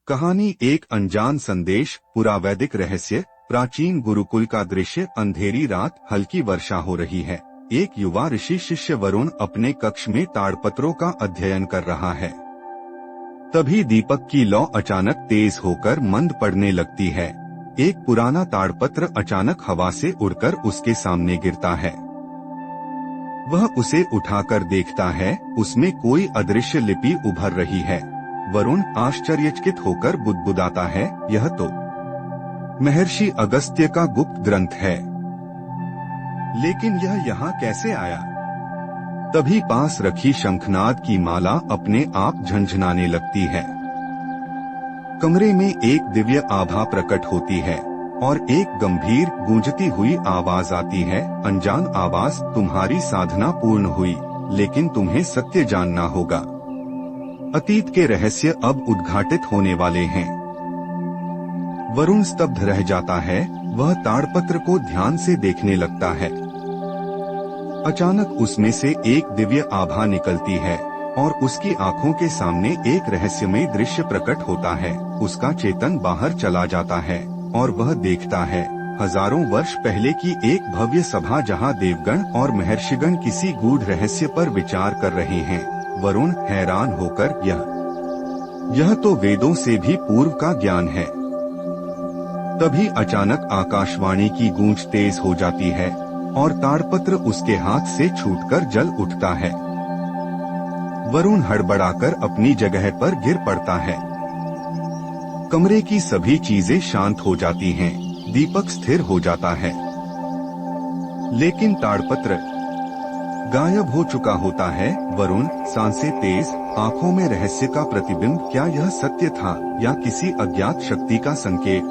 कहानी एक अनजान संदेश, पुरावैदिक रहस्य, प्राचीन गुरुकुल का दृश्य। अंधेरी रात, हल्की वर्षा हो रही है। एक युवा ऋषि शिष्य वरुण अपने कक्ष में ताड़पत्रों का अध्ययन कर रहा है। तभी दीपक की लौ अचानक तेज होकर मंद पड़ने लगती है। एक पुराना ताड़पत्र अचानक हवा से उड़कर उसके सामने गिरता है। वह उसे उठाकर देखता है, उसमें कोई अदृश्य लिपि उभर रही है। वरुण आश्चर्यचकित होकर बुदबुदाता है, यह तो महर्षि अगस्त्य का गुप्त ग्रंथ है। लेकिन यह यहाँ कैसे आया? तभी पास रखी शंखनाद की माला अपने आप झंझनाने लगती है। कमरे में एक दिव्य आभा प्रकट होती है और एक गंभीर गूंजती हुई आवाज आती है। अनजान आवाज, तुम्हारी साधना पूर्ण हुई, लेकिन तुम्हें सत्य जानना होगा। अतीत के रहस्य अब उद्घाटित होने वाले हैं। वरुण स्तब्ध रह जाता है। वह ताड़पत्र को ध्यान से देखने लगता है। अचानक उसमें से एक दिव्य आभा निकलती है और उसकी आंखों के सामने एक रहस्यमय दृश्य प्रकट होता है। उसका चेतन बाहर चला जाता है और वह देखता है हजारों वर्ष पहले की एक भव्य सभा, जहां देवगण और महर्षिगण किसी गूढ़ रहस्य पर विचार कर रहे हैं। वरुण हैरान होकर, यह तो वेदों से भी पूर्व का ज्ञान है। तभी अचानक आकाशवाणी की गूंज तेज हो जाती है और ताड़पत्र उसके हाथ से छूटकर जल उठता है। वरुण हड़बड़ाकर अपनी जगह पर गिर पड़ता है। कमरे की सभी चीजें शांत हो जाती हैं। दीपक स्थिर हो जाता है, लेकिन ताड़पत्र गायब हो चुका होता है। वरुण, सांसें तेज, आंखों में रहस्य का प्रतिबिंब। क्या यह सत्य था या किसी अज्ञात शक्ति का संकेत?